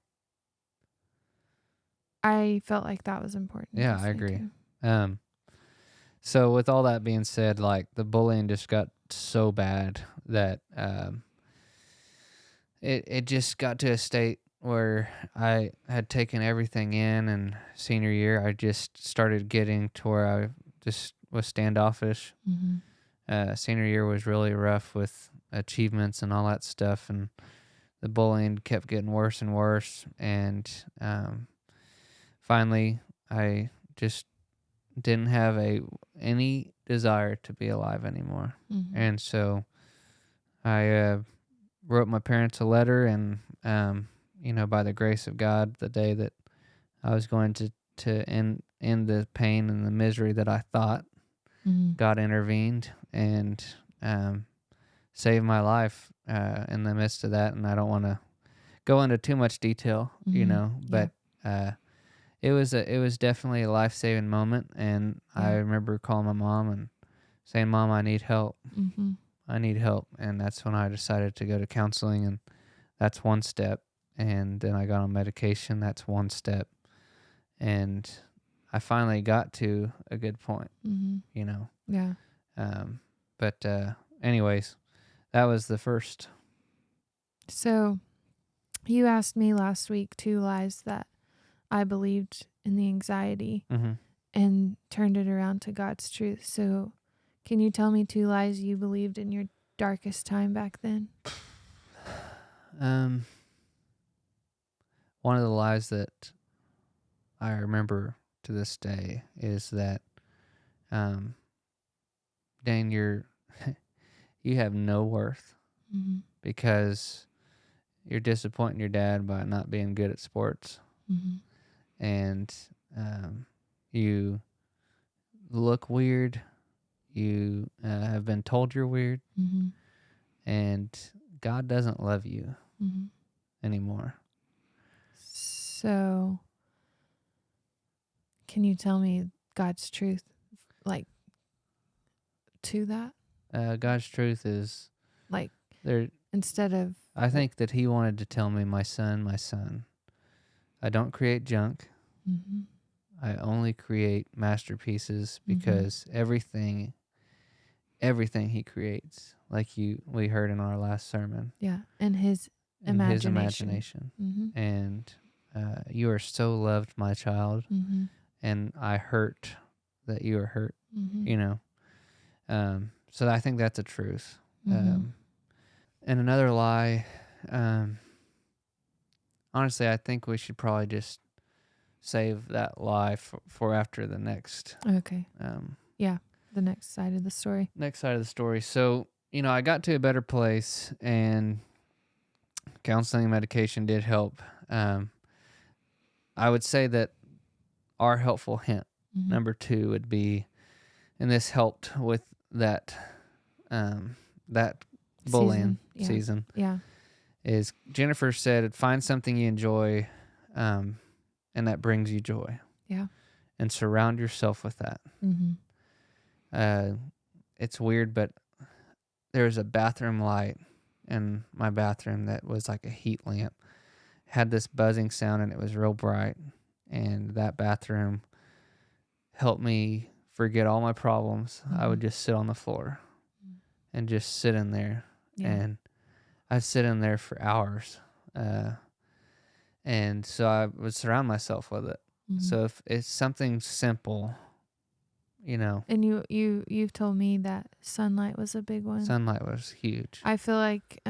I felt like that was important. Yeah, I agree. So with all that being said, like the bullying just got so bad that it just got to a state where I had taken everything in, and senior year I just started getting to where I just was standoffish. Senior year was really rough with achievements and all that stuff, and the bullying kept getting worse and worse, and finally I just didn't have any desire to be alive anymore. And so I wrote my parents a letter, and by the grace of God, the day that I was going to end the pain and the misery that I thought, God intervened and saved my life in the midst of that. And I don't want to go into too much detail, but it was definitely a life-saving moment. And I remember calling my mom and saying, "Mom, I need help. I need help." And that's when I decided to go to counseling, and that's one step. And then I got on medication. That's one step. And I finally got to a good point, Yeah. But anyways, that was the first. So you asked me last week 2 lies that I believed in the anxiety and turned it around to God's truth. So can you tell me 2 lies you believed in your darkest time back then? One of the lies that I remember to this day is that, Dane, you have no worth because you're disappointing your dad by not being good at sports, and you look weird. You have been told you're weird, and God doesn't love you anymore. So can you tell me God's truth, like, to that? God's truth is, Like, there. instead of... I think that he wanted to tell me, my son, I don't create junk. I only create masterpieces, because everything he creates, like we heard in our last sermon. Yeah, and his imagination. And you are so loved, my child, and I hurt that you are hurt, so I think that's a truth. And another lie, honestly, I think we should probably just save that lie for after the next. Okay. The next side of the story. So, I got to a better place, and counseling and medication did help. I would say that our helpful hint, number 2, would be, and this helped with that bullying season. Yeah. Is Jennifer said, find something you enjoy, and that brings you joy. Yeah. And surround yourself with that. It's weird, but there was a bathroom light in my bathroom that was like a heat lamp. Had this buzzing sound, and it was real bright. And that bathroom helped me forget all my problems. I would just sit on the floor and just sit in there. And I'd sit in there for hours. And so I would surround myself with it. So if it's something simple, And you've told me that sunlight was a big one. Sunlight was huge. I feel like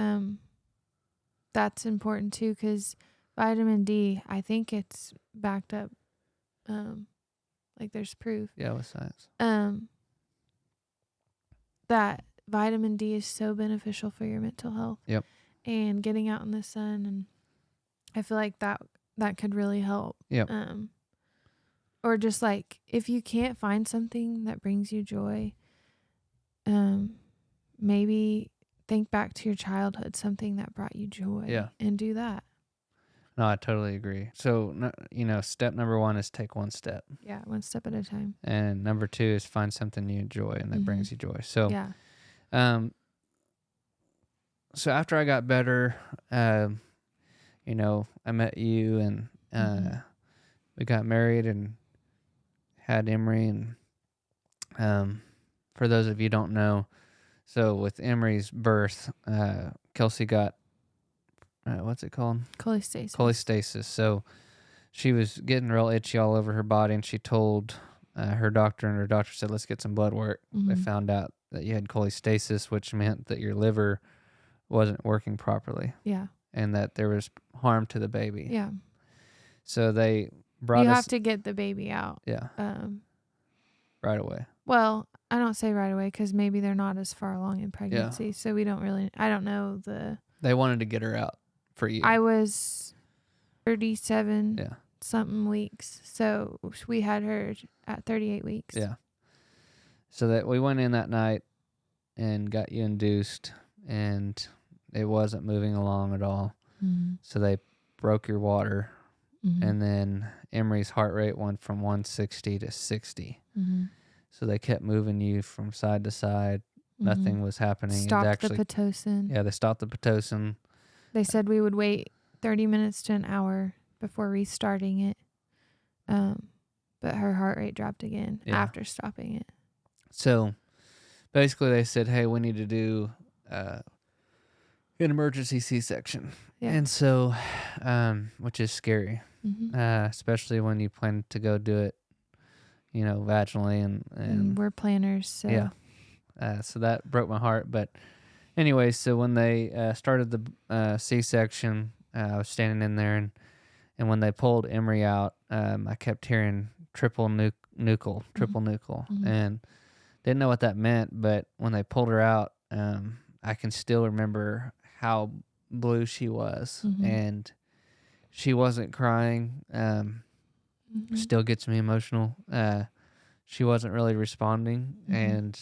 that's important too, because vitamin D, I think it's backed up. Like there's proof. Yeah, with science. That vitamin D is so beneficial for your mental health. Yep. And getting out in the sun, and I feel like that could really help. Yep. Or just like, if you can't find something that brings you joy, maybe think back to your childhood, something that brought you joy. Yeah. And do that. No, I totally agree. So, step number 1 is take one step. Yeah, one step at a time. And number 2 is find something you enjoy and that brings you joy. So, yeah. so after I got better, you know, I met you, and we got married and had Emery. And for those of you who don't know, so with Emery's birth, Kelsey got what's it called? Cholestasis. Cholestasis. So she was getting real itchy all over her body, and she told her doctor, and her doctor said, "Let's get some blood work." They found out that you had cholestasis, which meant that your liver wasn't working properly. Yeah. And that there was harm to the baby. Yeah. So they brought You us. have to get the baby out. Yeah. Right away. Well, I don't say right away because maybe they're not as far along in pregnancy. So we don't really, I don't know They wanted to get her out for you. I was 37 something weeks. So we had her at 38 weeks. Yeah. So that we went in that night and got you induced, and it wasn't moving along at all. So they broke your water, and then Emery's heart rate went from 160 to 60. So they kept moving you from side to side. Nothing was happening. Stopped the Pitocin. Yeah, they stopped the Pitocin. They said we would wait 30 minutes to an hour before restarting it. But her heart rate dropped again after stopping it. So basically they said, hey, we need to do an emergency C-section. Yeah. And so, which is scary, especially when you plan to go do it, you know, vaginally. And we're planners. So. Yeah. So that broke my heart. But anyway, so when they started the C-section, I was standing in there, and when they pulled Emery out, I kept hearing triple nuchal, and didn't know what that meant. But when they pulled her out, I can still remember how blue she was, and she wasn't crying. Still gets me emotional. She wasn't really responding, and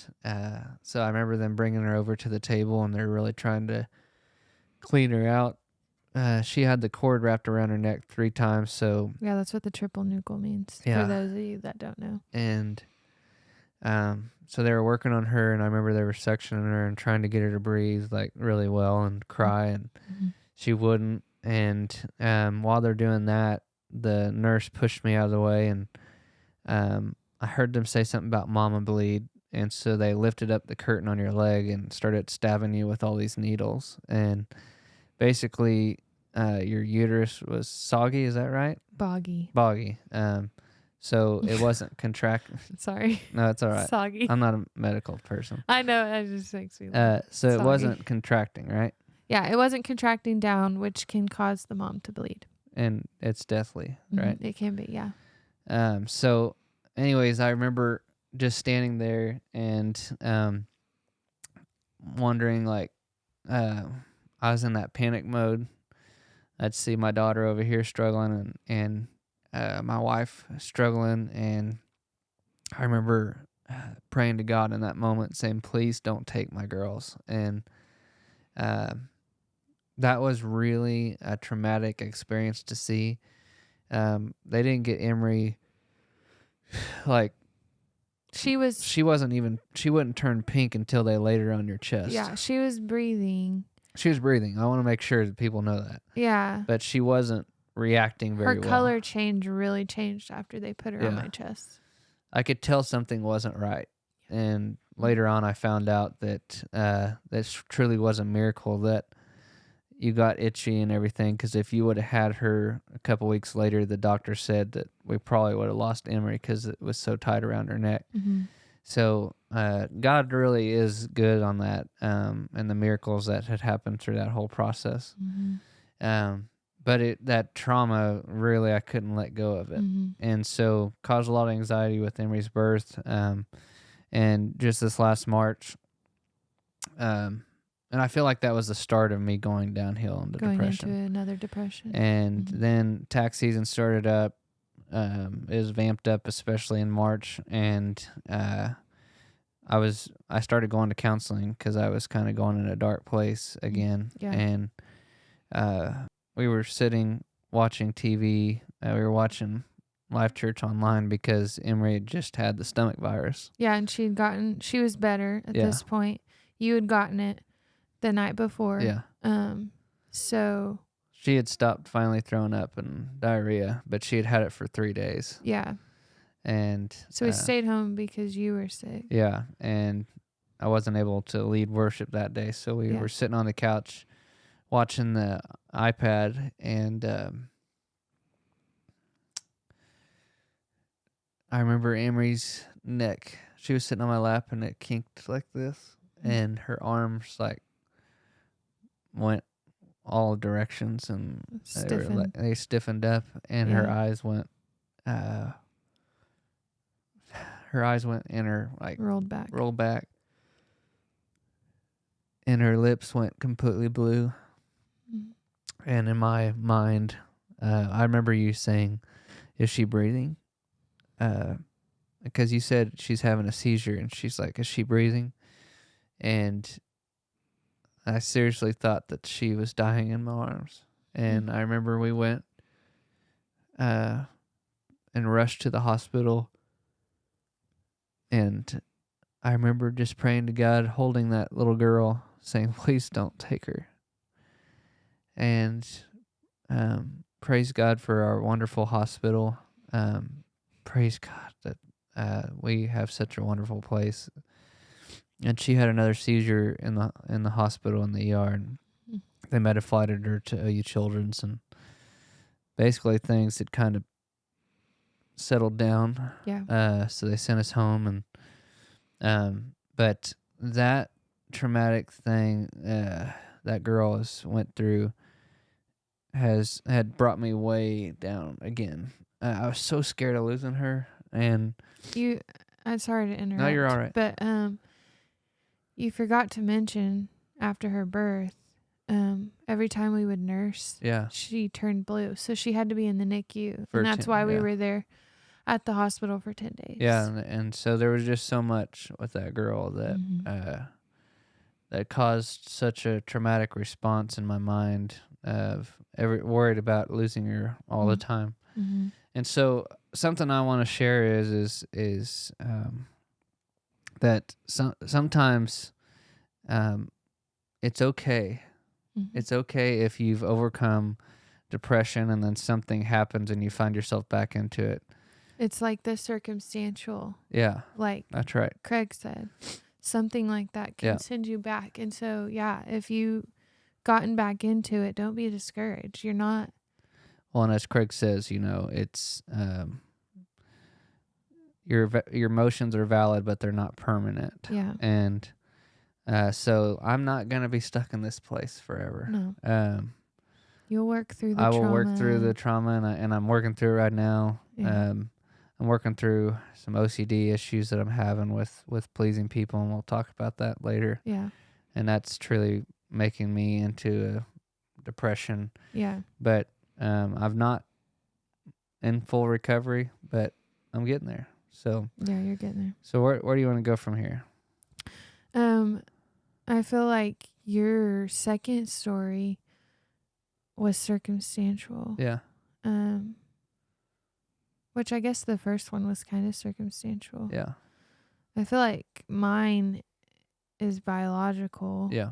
so I remember them bringing her over to the table, and they're really trying to clean her out. She had the cord wrapped around her neck 3 times. So yeah, that's what the triple nuchal means. For those of you that don't know. And so they were working on her, and I remember they were sectioning her and trying to get her to breathe like really well and cry, and she wouldn't. And while they're doing that, the nurse pushed me out of the way, and I heard them say something about mama bleed. And so they lifted up the curtain on your leg and started stabbing you with all these needles. And basically, your uterus was soggy. Is that right? Boggy. So it wasn't contracting. Sorry. No, it's all right. Soggy. I'm not a medical person. I know. It just makes me laugh. So it wasn't contracting, right? Yeah, it wasn't contracting down, which can cause the mom to bleed. And it's deathly, right? It can be, yeah. So anyways, I remember just standing there and wondering, like, I was in that panic mode. I'd see my daughter over here struggling, and my wife struggling, and I remember praying to God in that moment, saying, please don't take my girls. And that was really a traumatic experience to see. They didn't get Emery, like, she wouldn't turn pink until they laid her on your chest. Yeah, she was breathing. I want to make sure that people know that. Yeah. But she wasn't reacting very well. Her color really changed after they put her on my chest. I could tell something wasn't right. And later on, I found out that this truly was a miracle that you got itchy and everything, because if you would have had her a couple weeks later, the doctor said that we probably would have lost Emery because it was so tight around her neck. So God really is good on that, and the miracles that had happened through that whole process. But that trauma, really, I couldn't let go of it. And so caused a lot of anxiety with Emery's birth. And just this last March, and I feel like that was the start of me going downhill into depression. Going into another depression. And then tax season started up. It was vamped up, especially in March. And I started going to counseling because I was kind of going in a dark place again. Yeah. And we were sitting watching TV. We were watching Life Church Online because Emery had just had the stomach virus. Yeah, and she was better at this point. You had gotten it. the night before. Yeah. So She had stopped finally throwing up and diarrhea, but she had had it for 3 days. yeah. And So we stayed home because you were sick. yeah, and I wasn't able to lead worship that day, so we were sitting on the couch watching the iPad, and I remember Amory's neck. She was sitting on my lap, and it kinked like this, and her arms like went all directions, and they stiffened up, and her eyes went in her like rolled back, and her lips went completely blue. And in my mind, I remember you saying, "Is she breathing?" Because you said she's having a seizure, and she's like, "Is she breathing?" And I seriously thought that she was dying in my arms. And I remember we went and rushed to the hospital. And I remember just praying to God, holding that little girl, saying, "Please don't take her." And praise God for our wonderful hospital. Praise God that we have such a wonderful place. And she had another seizure in the hospital in the ER, and they might have flighted her to OU Children's, and basically things had kind of settled down. Yeah. So they sent us home, and but that traumatic thing that girl went through had brought me way down again. I was so scared of losing her, and I'm sorry to interrupt. No, you're all right. But you forgot to mention after her birth, every time we would nurse, she turned blue, so she had to be in the NICU, and that's why we were there at the hospital for 10 days. Yeah, and so there was just so much with that girl that that caused such a traumatic response in my mind of worried about losing her all the time. And so something I want to share is that sometimes it's okay. It's okay if you've overcome depression and then something happens and you find yourself back into it. It's like the circumstantial. Yeah. Like that's right. Craig said, something like that can send you back. And so, if you gotten back into it, don't be discouraged. You're not. Well, and as Craig says, it's your emotions are valid, but they're not permanent. Yeah. And so I'm not going to be stuck in this place forever. No. You'll work through the trauma. I will work through the trauma, and I'm working through it right now. Yeah. I'm working through some OCD issues that I'm having with pleasing people, and we'll talk about that later. Yeah. And that's truly making me into a depression. Yeah. But I've not in full recovery, but I'm getting there. So yeah, you're getting there. So where do you want to go from here? I feel like your second story was circumstantial. Yeah. Which I guess the first one was kind of circumstantial. Yeah. I feel like mine is biological. Yeah,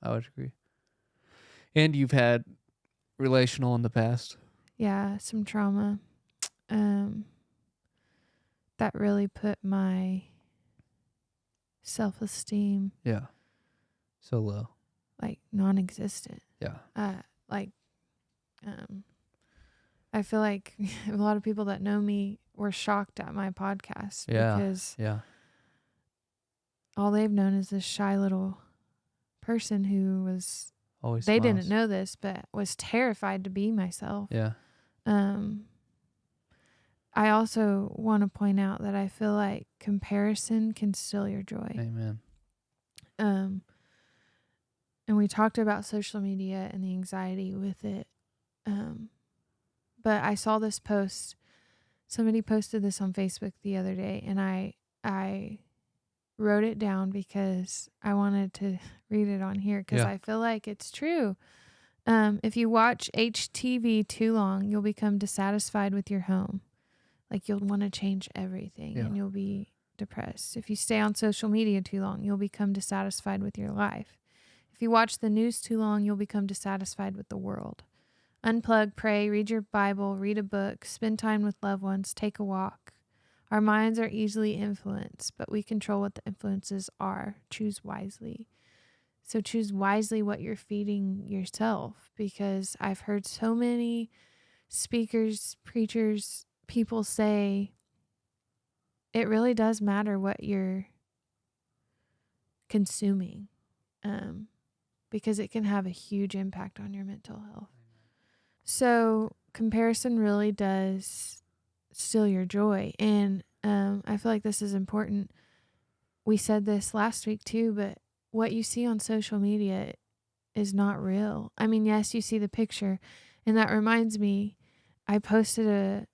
I would agree. And you've had relational in the past. Yeah, some trauma. That really put my self-esteem. Yeah. So low. Like non-existent. Yeah. I feel like a lot of people that know me were shocked at my podcast. Yeah. Because yeah. all they've known is this shy little person who was always they smiles. didn't know this, but was terrified to be myself. Yeah. I also want to point out that I feel like comparison can steal your joy. Amen. And we talked about social media and the anxiety with it. But I saw this post. Somebody posted this on Facebook the other day, and I wrote it down because I wanted to read it on here because I feel like it's true. If you watch HTV too long, you'll become dissatisfied with your home. Like you'll want to change everything and you'll be depressed. If you stay on social media too long, you'll become dissatisfied with your life. If you watch the news too long, you'll become dissatisfied with the world. Unplug, pray, read your Bible, read a book, spend time with loved ones, take a walk. Our minds are easily influenced, but we control what the influences are. Choose wisely. So choose wisely what you're feeding yourself, because I've heard so many speakers, preachers, people say it really does matter what you're consuming, because it can have a huge impact on your mental health. So comparison really does steal your joy. And I feel like this is important. We said this last week too, but what you see on social media is not real. I mean, yes, you see the picture. And that reminds me, I posted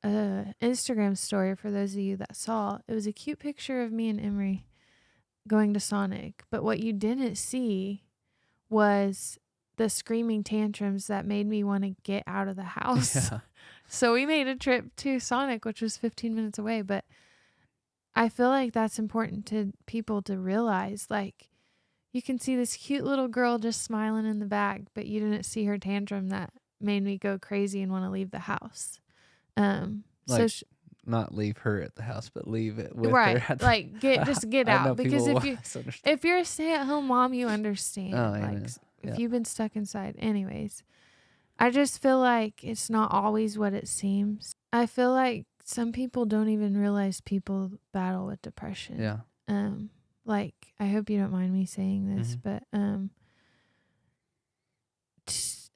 a Instagram story for those of you that saw. It was a cute picture of me and Emery going to Sonic. But what you didn't see was the screaming tantrums that made me want to get out of the house. Yeah. So we made a trip to Sonic, which was 15 minutes away. But I feel like that's important to people to realize. Like, you can see this cute little girl just smiling in the back, but you didn't see her tantrum that made me go crazy and want to leave the house. Like, not leave her at the house, but leave it with right, her. like just get I know out. Because people if you're a stay-at-home mom, you understand. Oh, like amen. if you've been stuck inside. Anyways, I just feel like it's not always what it seems. I feel like some people don't even realize people battle with depression. Yeah. Like, I hope you don't mind me saying this, Mhm. but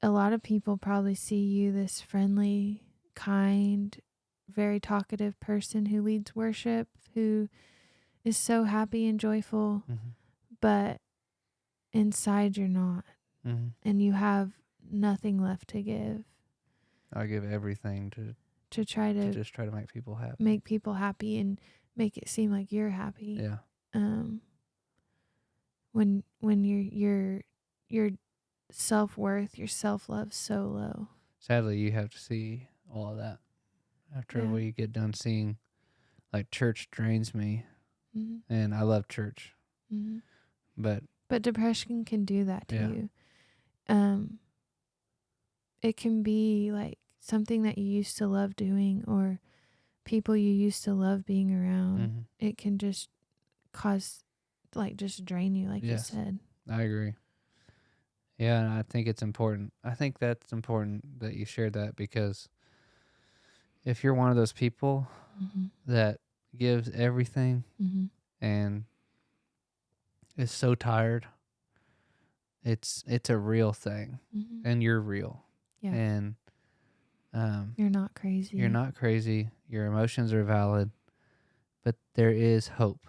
a lot of people probably see you this friendly, kind, very talkative person who leads worship, who is so happy and joyful, but inside you're not, and you have nothing left to give. I give everything to try to just try to make people happy. Make people happy and make it seem like you're happy. Yeah. When your self-worth, your self-love so low. Sadly, you have to see all of that after we get done seeing. Like, church drains me, and I love church, but depression can do that to you. It can be like something that you used to love doing, or people you used to love being around. It can just cause, like, just drain you, like you said. I agree. Yeah, and I think it's important. I think that's important that you shared that, because if you're one of those people that gives everything and is so tired, it's a real thing, and you're real. Yeah. And you're not crazy. You're not crazy. Your emotions are valid, but there is hope.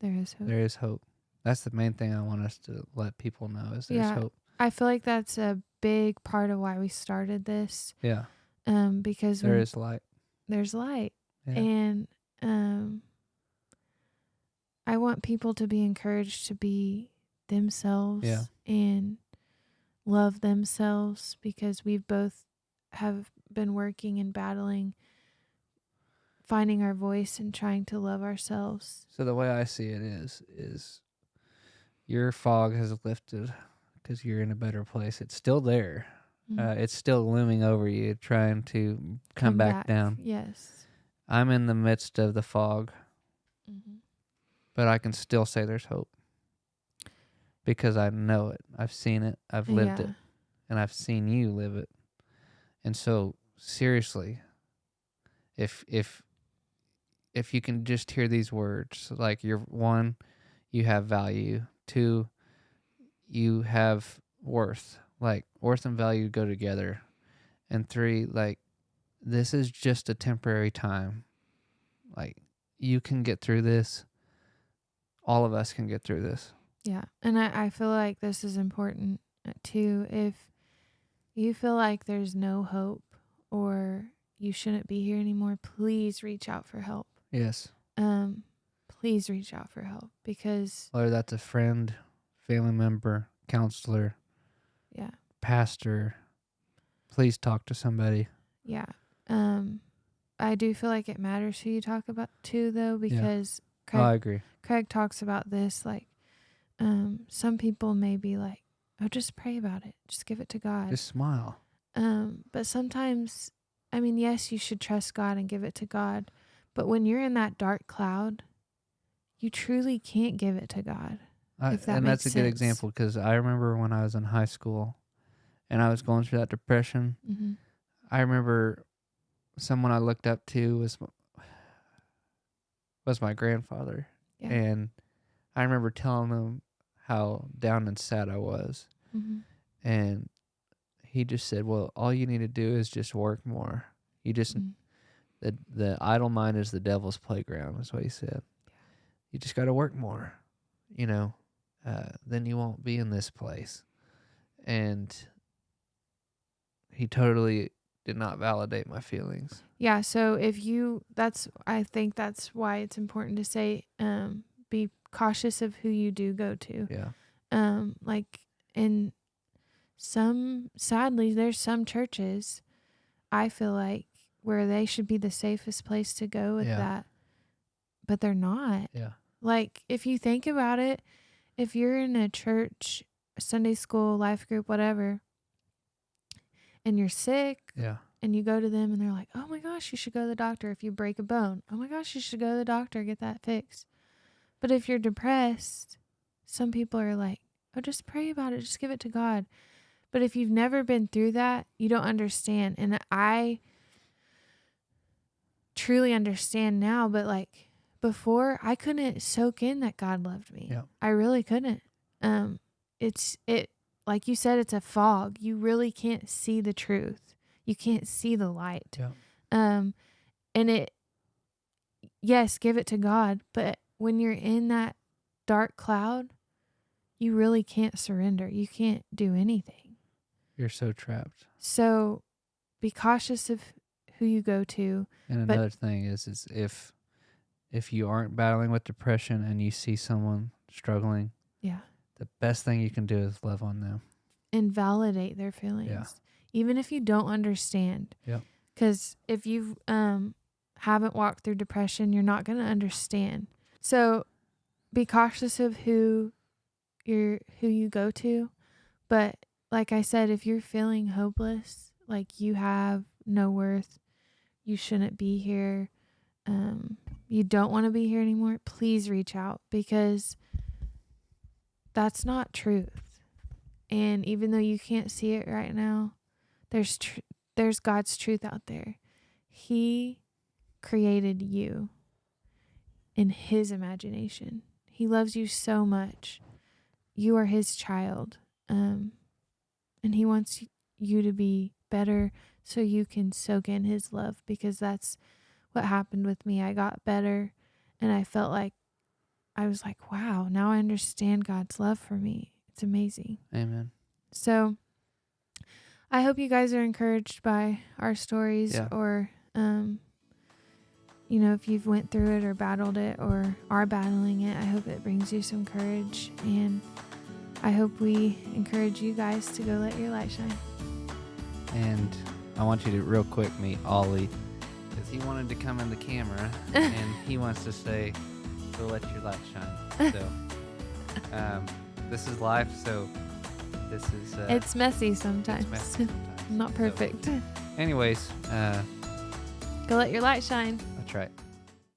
There is hope. There is hope. That's the main thing I want us to let people know, is there's hope. I feel like that's a big part of why we started this. Yeah. Because there is light. There's light. Yeah. And I want people to be encouraged to be themselves and love themselves, because we've both have been working and battling, finding our voice and trying to love ourselves. So the way I see it is your fog has lifted because you're in a better place. It's still there. It's still looming over you, trying to come back down. Yes. I'm in the midst of the fog, but I can still say there's hope, because I know it. I've seen it. I've lived it, and I've seen you live it. And so, seriously, if you can just hear these words, like, you're one, you have value. Two, you have worth. Like, worth and value go together. And three, like, this is just a temporary time. Like, you can get through this. All of us can get through this. Yeah. And I feel like this is important too. If you feel like there's no hope, or you shouldn't be here anymore, please reach out for help. Yes. Please reach out for help, because whether that's a friend, family member, counselor, pastor, please talk to somebody. Yeah. I do feel like it matters who you talk about too, though, because I agree. Craig talks about this, like, some people may be like, oh, just pray about it. Just give it to God. Just smile. But sometimes, I mean, yes, you should trust God and give it to God. But when you're in that dark cloud, you truly can't give it to God. If that And makes that's a good sense. example, because I remember when I was in high school and I was going through that depression. Mm-hmm. I remember someone I looked up to was my grandfather. Yeah. And I remember telling him how down and sad I was. Mm-hmm. And he just said, well, all you need to do is just work more. You just, the idle mind is the devil's playground, is what he said. Yeah. You just got to work more, then you won't be in this place. And he totally did not validate my feelings. Yeah. So I think that's why it's important to say, be cautious of who you do go to. Yeah. Like in sadly, there's some churches I feel like where they should be the safest place to go with that, but they're not. Yeah. Like, if you think about it, if you're in a church, Sunday school, life group, whatever, and you're sick, and you go to them and they're like, oh my gosh, you should go to the doctor if you break a bone. Oh my gosh, you should go to the doctor, get that fixed. But if you're depressed, some people are like, oh, just pray about it. Just give it to God. But if you've never been through that, you don't understand. And I truly understand now, but like before, I couldn't soak in that God loved me. Yeah. I really couldn't. It like you said, it's a fog. You really can't see the truth. You can't see the light. Yeah. And yes, give it to God, but when you're in that dark cloud, you really can't surrender. You can't do anything. You're so trapped. So be cautious of who you go to. And another thing is if you aren't battling with depression and you see someone struggling, the best thing you can do is love on them. And validate their feelings. Yeah. Even if you don't understand. Yeah. Because if you haven't walked through depression, you're not going to understand. So be cautious of who you go to. But like I said, if you're feeling hopeless, like you have no worth, you shouldn't be here, you don't want to be here anymore, please reach out, because that's not truth. And even though you can't see it right now, there's God's truth out there. He created you in his imagination. He loves you so much. You are his child. And he wants you to be better so you can soak in his love, because that's what happened with me. I got better and I felt like I was like, wow, now I understand God's love for me. It's amazing. Amen. So I hope you guys are encouraged by our stories, or, if you've went through it or battled it or are battling it, I hope it brings you some courage, and I hope we encourage you guys to go let your light shine. And I want you to real quick meet Ollie, because he wanted to come in the camera and he wants to say, go let your light shine. So this is life, so this is it's messy sometimes. It's messy sometimes. Not perfect. So, anyways, go let your light shine. that's right.